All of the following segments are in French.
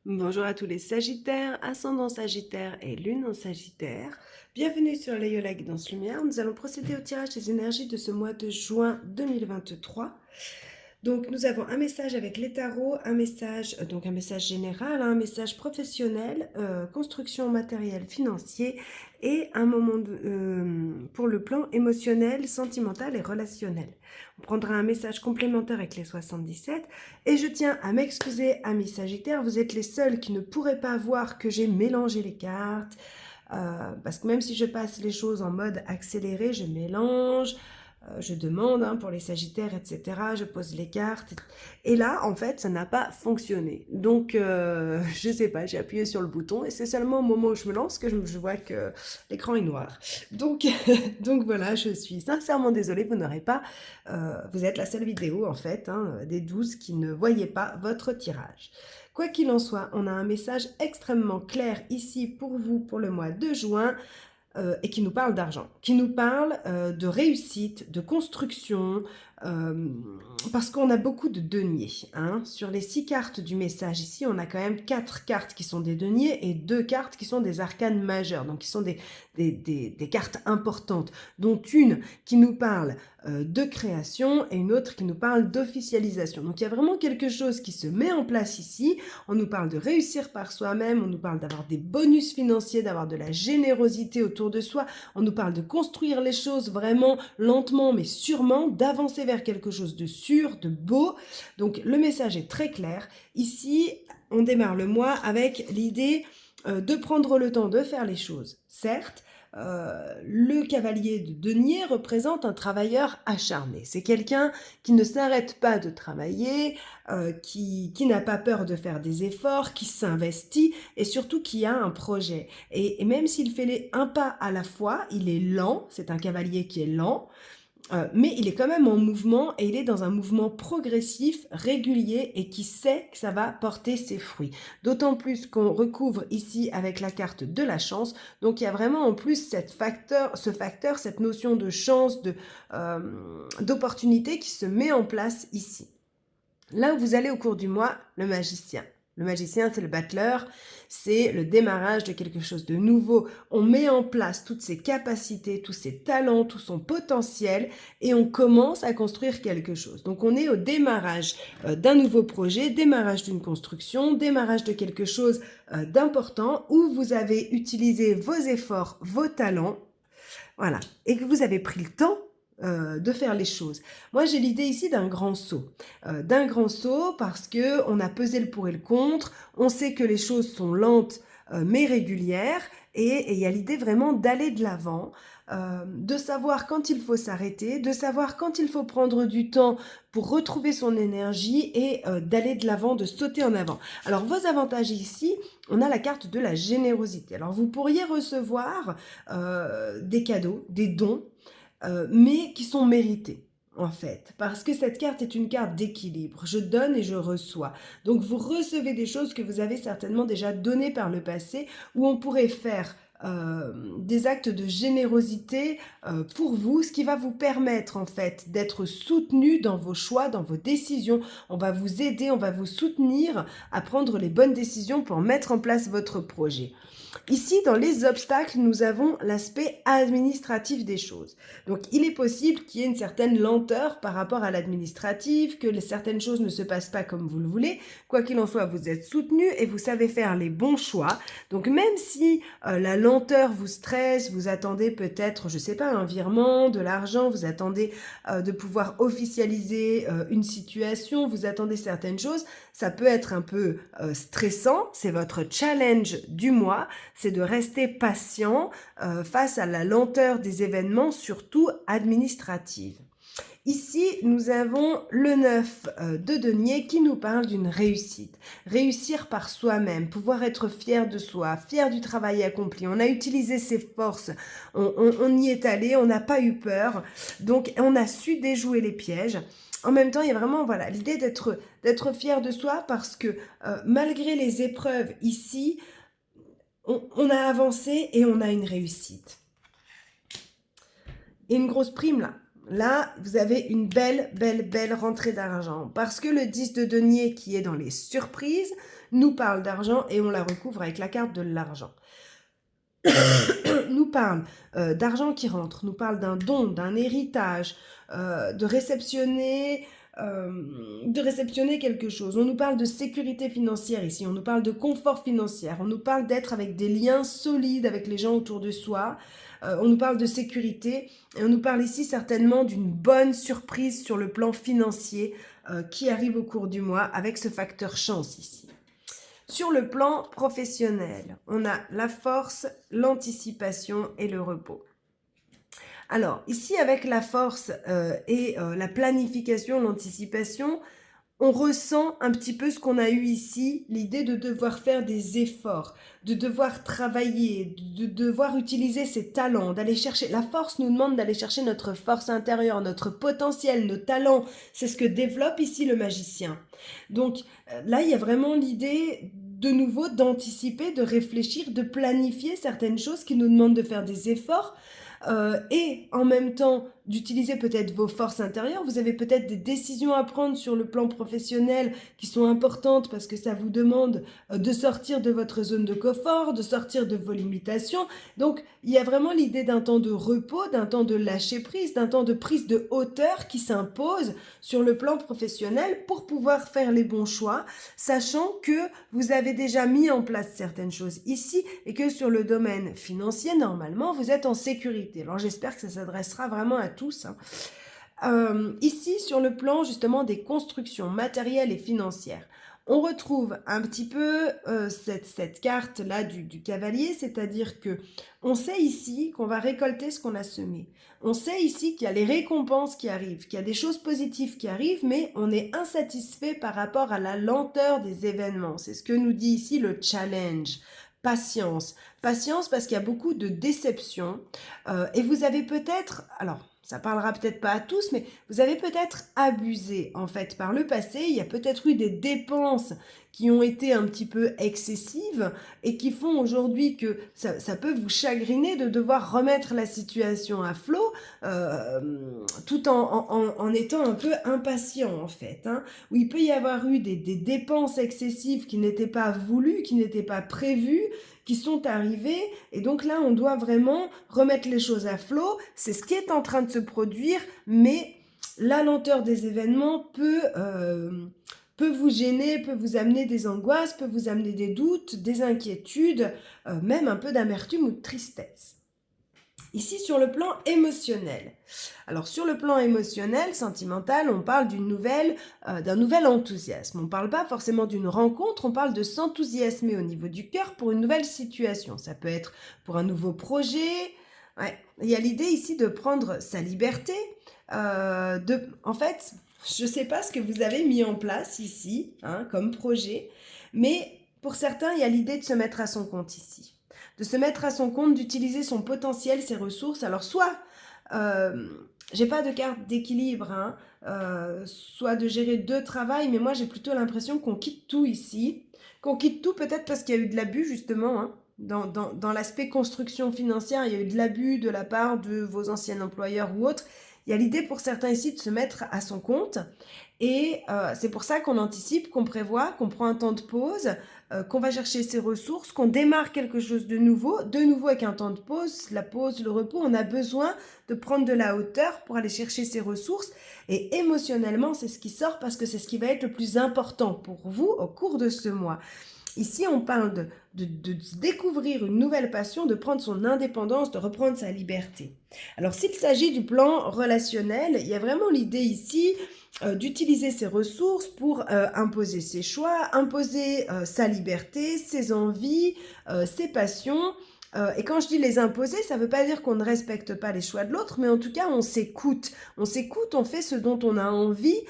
Bonjour à tous les Sagittaires, ascendant Sagittaire et lune en Sagittaire. Bienvenue sur Layola Guidance Lumière. Nous allons procéder au tirage des énergies de ce mois de juin 2023. Donc nous avons un message avec les tarots, un message général, un message professionnel, construction matérielle, financier et un moment pour le plan émotionnel, sentimental et relationnel. On prendra un message complémentaire avec les 77 et je tiens à m'excuser, amis Sagittaires, vous êtes les seuls qui ne pourraient pas voir que j'ai mélangé les cartes. Parce que même si je passe les choses en mode accéléré, je mélange, je demande pour les Sagittaires, etc. Je pose les cartes. Et là, en fait, ça n'a pas fonctionné. Donc, je sais pas, j'ai appuyé sur le bouton et c'est seulement au moment où je me lance que je vois que l'écran est noir. Donc, donc voilà, je suis sincèrement désolée, vous n'aurez pas... vous êtes la seule vidéo, en fait, des 12 qui ne voyaient pas votre tirage. Quoi qu'il en soit, on a un message extrêmement clair ici pour vous pour le mois de juin. Et qui nous parle d'argent, qui nous parle de réussite, de construction, euh, parce qu'on a beaucoup de deniers. Sur les 6 cartes du message ici, on a quand même 4 cartes qui sont des deniers et 2 cartes qui sont des arcanes majeures, donc qui sont des cartes importantes, dont une qui nous parle de création et une autre qui nous parle d'officialisation. Donc il y a vraiment quelque chose qui se met en place ici. On nous parle de réussir par soi-même, on nous parle d'avoir des bonus financiers, d'avoir de la générosité autour de soi, on nous parle de construire les choses vraiment lentement mais sûrement, d'avancer vers quelque chose de sûr, de beau. Donc le message est très clair. Ici, on démarre le mois avec l'idée de prendre le temps de faire les choses, certes. Le cavalier de denier représente un travailleur acharné. C'est quelqu'un qui ne s'arrête pas de travailler, qui n'a pas peur de faire des efforts, qui s'investit et surtout qui a un projet. Et même s'il fait un pas à la fois, il est lent, c'est un cavalier qui est lent, mais il est quand même en mouvement et il est dans un mouvement progressif, régulier et qui sait que ça va porter ses fruits. D'autant plus qu'on recouvre ici avec la carte de la chance. Donc il y a vraiment en plus ce facteur, cette notion de chance, d'opportunité qui se met en place ici. Là où vous allez au cours du mois, le magicien. Le magicien, c'est le battleur, c'est le démarrage de quelque chose de nouveau. On met en place toutes ses capacités, tous ses talents, tout son potentiel et on commence à construire quelque chose. Donc on est au démarrage d'un nouveau projet, démarrage d'une construction, démarrage de quelque chose d'important où vous avez utilisé vos efforts, vos talents, voilà, et que vous avez pris le temps de faire les choses. Moi, j'ai l'idée ici d'un grand saut. D'un grand saut parce qu'on a pesé le pour et le contre, on sait que les choses sont lentes mais régulières, et il y a l'idée vraiment d'aller de l'avant, de savoir quand il faut s'arrêter, de savoir quand il faut prendre du temps pour retrouver son énergie et d'aller de l'avant, de sauter en avant. Alors, vos avantages ici, on a la carte de la générosité. Alors, vous pourriez recevoir des cadeaux, des dons, mais qui sont mérités en fait, parce que cette carte est une carte d'équilibre. Je donne et je reçois. Donc vous recevez des choses que vous avez certainement déjà données par le passé, où on pourrait faire des actes de générosité pour vous, ce qui va vous permettre en fait d'être soutenu dans vos choix, dans vos décisions. On va vous aider, on va vous soutenir à prendre les bonnes décisions pour mettre en place votre projet. Ici, dans les obstacles, nous avons l'aspect administratif des choses. Donc, il est possible qu'il y ait une certaine lenteur par rapport à l'administratif, que certaines choses ne se passent pas comme vous le voulez. Quoi qu'il en soit, vous êtes soutenu et vous savez faire les bons choix. Donc, même si la lenteur vous stresse, vous attendez peut-être, je ne sais pas, un virement, de l'argent, vous attendez de pouvoir officialiser une situation, vous attendez certaines choses, ça peut être un peu stressant. C'est votre challenge du mois, c'est de rester patient face à la lenteur des événements, surtout administrative. Ici, nous avons le 9 de denier qui nous parle d'une réussite. Réussir par soi-même, pouvoir être fier de soi, fier du travail accompli. On a utilisé ses forces, on y est allé, on n'a pas eu peur, donc on a su déjouer les pièges. En même temps, il y a vraiment l'idée d'être fier de soi parce que malgré les épreuves ici, on a avancé et on a une réussite. Et une grosse prime là. là, vous avez une belle rentrée d'argent. Parce que le 10 de denier qui est dans les surprises nous parle d'argent et on la recouvre avec la carte de l'argent. Nous parle d'argent qui rentre, nous parle d'un don, d'un héritage, de réceptionner quelque chose. On nous parle de sécurité financière ici, on nous parle de confort financier, on nous parle d'être avec des liens solides avec les gens autour de soi, on nous parle de sécurité et on nous parle ici certainement d'une bonne surprise sur le plan financier qui arrive au cours du mois avec ce facteur chance ici. Sur le plan professionnel, on a la force, l'anticipation et le repos. Alors, ici, avec la force et la planification, l'anticipation, on ressent un petit peu ce qu'on a eu ici, l'idée de devoir faire des efforts, de devoir travailler, de devoir utiliser ses talents, d'aller chercher. La force nous demande d'aller chercher notre force intérieure, notre potentiel, nos talents. C'est ce que développe ici le magicien. Donc là, il y a vraiment l'idée de nouveau d'anticiper, de réfléchir, de planifier certaines choses qui nous demandent de faire des efforts. Et en même temps d'utiliser peut-être vos forces intérieures. Vous avez peut-être des décisions à prendre sur le plan professionnel qui sont importantes parce que ça vous demande de sortir de votre zone de confort, de sortir de vos limitations. Donc, il y a vraiment l'idée d'un temps de repos, d'un temps de lâcher prise, d'un temps de prise de hauteur qui s'impose sur le plan professionnel pour pouvoir faire les bons choix, sachant que vous avez déjà mis en place certaines choses ici et que sur le domaine financier, normalement, vous êtes en sécurité. Alors, j'espère que ça s'adressera vraiment à tous. Ici, sur le plan justement des constructions matérielles et financières, on retrouve un petit peu cette carte-là du cavalier, c'est-à-dire que on sait ici qu'on va récolter ce qu'on a semé. On sait ici qu'il y a les récompenses qui arrivent, qu'il y a des choses positives qui arrivent, mais on est insatisfait par rapport à la lenteur des événements. C'est ce que nous dit ici le challenge. Patience. Patience parce qu'il y a beaucoup de déceptions. Et vous avez peut-être... Alors, ça parlera peut-être pas à tous, mais vous avez peut-être abusé en fait par le passé. Il y a peut-être eu des dépenses qui ont été un petit peu excessives et qui font aujourd'hui que ça peut vous chagriner de devoir remettre la situation à flot tout en étant un peu impatient en fait. Où il peut y avoir eu des dépenses excessives qui n'étaient pas voulues, qui n'étaient pas prévues, qui sont arrivées, et donc là on doit vraiment remettre les choses à flot. C'est ce qui est en train de se produire, mais la lenteur des événements peut vous gêner, peut vous amener des angoisses, peut vous amener des doutes, des inquiétudes, même un peu d'amertume ou de tristesse. Ici, sur le plan émotionnel. Alors, sur le plan émotionnel, sentimental, on parle d'un nouvel enthousiasme. On ne parle pas forcément d'une rencontre, on parle de s'enthousiasmer au niveau du cœur pour une nouvelle situation. Ça peut être pour un nouveau projet. Ouais. Il y a l'idée ici de prendre sa liberté. En fait, je ne sais pas ce que vous avez mis en place ici, comme projet, mais pour certains, il y a l'idée de se mettre à son compte ici. De se mettre à son compte, d'utiliser son potentiel, ses ressources. Alors soit, j'ai pas de carte d'équilibre, soit de gérer deux travails, mais moi j'ai plutôt l'impression qu'on quitte tout ici, qu'on quitte tout peut-être parce qu'il y a eu de l'abus justement, dans l'aspect construction financière, il y a eu de l'abus de la part de vos anciens employeurs ou autres. Il y a l'idée pour certains ici de se mettre à son compte et c'est pour ça qu'on anticipe, qu'on prévoit, qu'on prend un temps de pause, qu'on va chercher ses ressources, qu'on démarre quelque chose de nouveau avec un temps de pause, la pause, le repos. On a besoin de prendre de la hauteur pour aller chercher ses ressources et émotionnellement, c'est ce qui sort parce que c'est ce qui va être le plus important pour vous au cours de ce mois. Ici, on parle de découvrir une nouvelle passion, de prendre son indépendance, de reprendre sa liberté. Alors, s'il s'agit du plan relationnel, il y a vraiment l'idée ici d'utiliser ses ressources pour imposer ses choix, imposer sa liberté, ses envies, ses passions. Et quand je dis les imposer, ça ne veut pas dire qu'on ne respecte pas les choix de l'autre, mais en tout cas, on s'écoute. On s'écoute, on fait ce dont on a envie.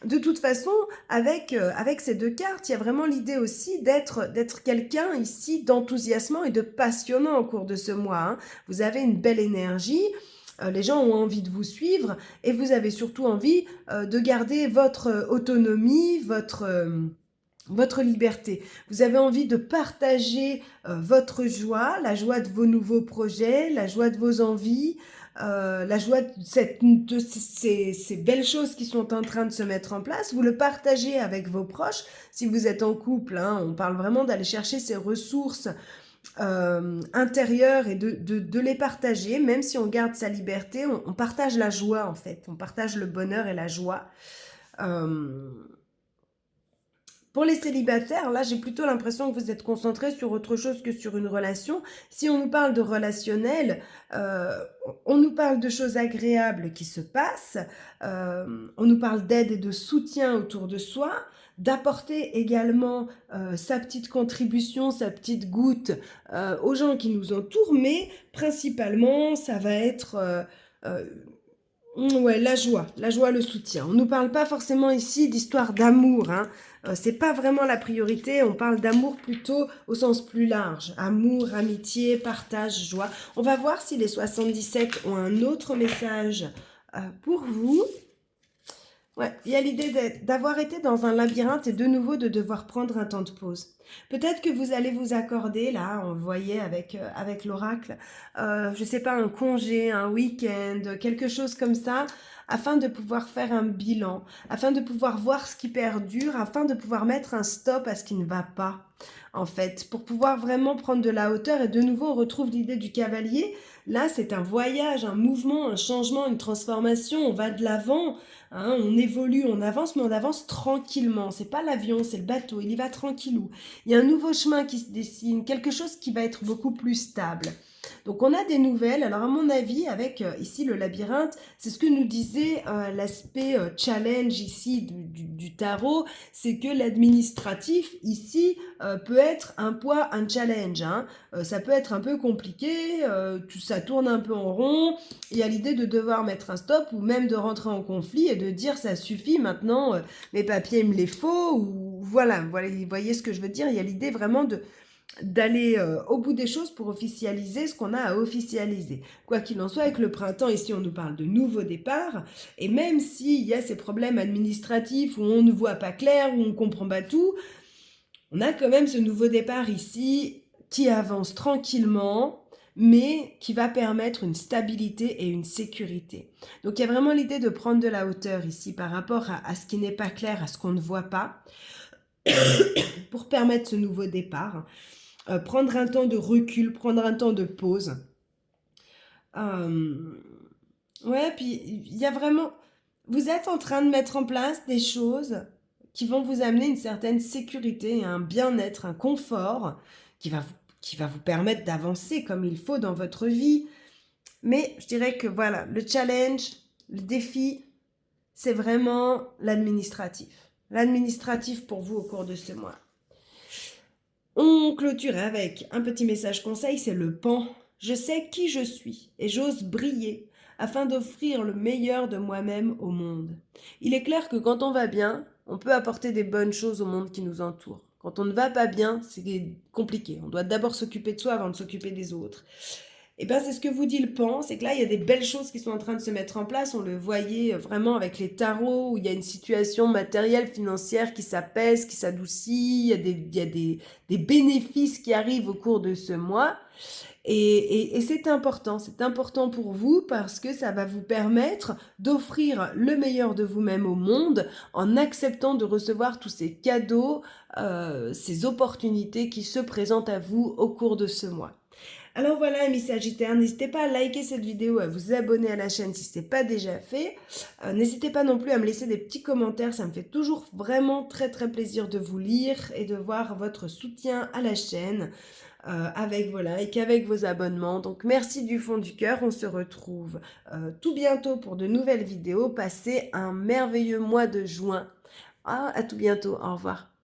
De toute façon, avec ces deux cartes, il y a vraiment l'idée aussi d'être quelqu'un ici d'enthousiasmant et de passionnant au cours de ce mois. Vous avez une belle énergie, les gens ont envie de vous suivre et vous avez surtout envie de garder votre autonomie, votre votre liberté. Vous avez envie de partager votre joie, la joie de vos nouveaux projets, la joie de vos envies, la joie de ces belles choses qui sont en train de se mettre en place. Vous le partagez avec vos proches. Si vous êtes en couple, hein, on parle vraiment d'aller chercher ces ressources intérieures et de les partager. Même si on garde sa liberté, on partage la joie en fait. On partage le bonheur et la joie. Pour les célibataires, là, j'ai plutôt l'impression que vous êtes concentrés sur autre chose que sur une relation. Si on nous parle de relationnel, on nous parle de choses agréables qui se passent, on nous parle d'aide et de soutien autour de soi, d'apporter également sa petite contribution, sa petite goutte aux gens qui nous entourent, mais principalement, ça va être... ouais, la joie, le soutien. On ne nous parle pas forcément ici d'histoire d'amour, hein. C'est pas vraiment la priorité, on parle d'amour plutôt au sens plus large. Amour, amitié, partage, joie. On va voir si les 77 ont un autre message pour vous. Ouais, il y a l'idée d'avoir été dans un labyrinthe et de nouveau de devoir prendre un temps de pause. Peut-être que vous allez vous accorder, là, on le voyait avec l'oracle, je sais pas, un congé, un week-end, quelque chose comme ça, afin de pouvoir faire un bilan, afin de pouvoir voir ce qui perdure, afin de pouvoir mettre un stop à ce qui ne va pas, en fait, pour pouvoir vraiment prendre de la hauteur. Et de nouveau, on retrouve l'idée du cavalier. Là, c'est un voyage, un mouvement, un changement, une transformation, on va de l'avant. Hein, on évolue, on avance, mais on avance tranquillement. C'est pas l'avion, c'est le bateau, il y va tranquillou. Il y a un nouveau chemin qui se dessine, quelque chose qui va être beaucoup plus stable. Donc on a des nouvelles. Alors à mon avis, avec ici le labyrinthe, c'est ce que nous disait l'aspect challenge ici du tarot, c'est que l'administratif ici peut être un poids, un challenge. Hein. Ça peut être un peu compliqué, ça tourne un peu en rond. Il y a l'idée de devoir mettre un stop ou même de rentrer en conflit et de dire ça suffit maintenant, mes papiers il me les faut, ou voilà, vous voyez ce que je veux dire. Il y a l'idée vraiment d'aller au bout des choses pour officialiser ce qu'on a à officialiser. Quoi qu'il en soit, avec le printemps, ici on nous parle de nouveaux départs, et même s'il y a ces problèmes administratifs où on ne voit pas clair, où on ne comprend pas tout, on a quand même ce nouveau départ ici qui avance tranquillement, mais qui va permettre une stabilité et une sécurité. Donc il y a vraiment l'idée de prendre de la hauteur ici par rapport à ce qui n'est pas clair, à ce qu'on ne voit pas, pour permettre ce nouveau départ. Prendre un temps de recul, prendre un temps de pause. Ouais, puis il y a vraiment... Vous êtes en train de mettre en place des choses qui vont vous amener une certaine sécurité, un bien-être, un confort qui va vous permettre d'avancer comme il faut dans votre vie. Mais je dirais que voilà, le challenge, le défi, c'est vraiment l'administratif. L'administratif pour vous au cours de ce mois. On clôture avec un petit message conseil, c'est le pan. Je sais qui je suis et j'ose briller afin d'offrir le meilleur de moi-même au monde. Il est clair que quand on va bien, on peut apporter des bonnes choses au monde qui nous entoure. Quand on ne va pas bien, c'est compliqué. On doit d'abord s'occuper de soi avant de s'occuper des autres. Et bien c'est ce que vous dit le pan, c'est que là il y a des belles choses qui sont en train de se mettre en place. On le voyait vraiment avec les tarots où il y a une situation matérielle, financière qui s'apaise, qui s'adoucit, il y a des bénéfices qui arrivent au cours de ce mois. Et c'est important pour vous parce que ça va vous permettre d'offrir le meilleur de vous-même au monde en acceptant de recevoir tous ces cadeaux, ces opportunités qui se présentent à vous au cours de ce mois. Alors voilà, amis Sagittaires, n'hésitez pas à liker cette vidéo, à vous abonner à la chaîne si ce n'est pas déjà fait. N'hésitez pas non plus à me laisser des petits commentaires, ça me fait toujours vraiment très plaisir de vous lire et de voir votre soutien à la chaîne avec vos likes, avec vos abonnements. Donc merci du fond du cœur, on se retrouve tout bientôt pour de nouvelles vidéos. Passez un merveilleux mois de juin. À tout bientôt, au revoir.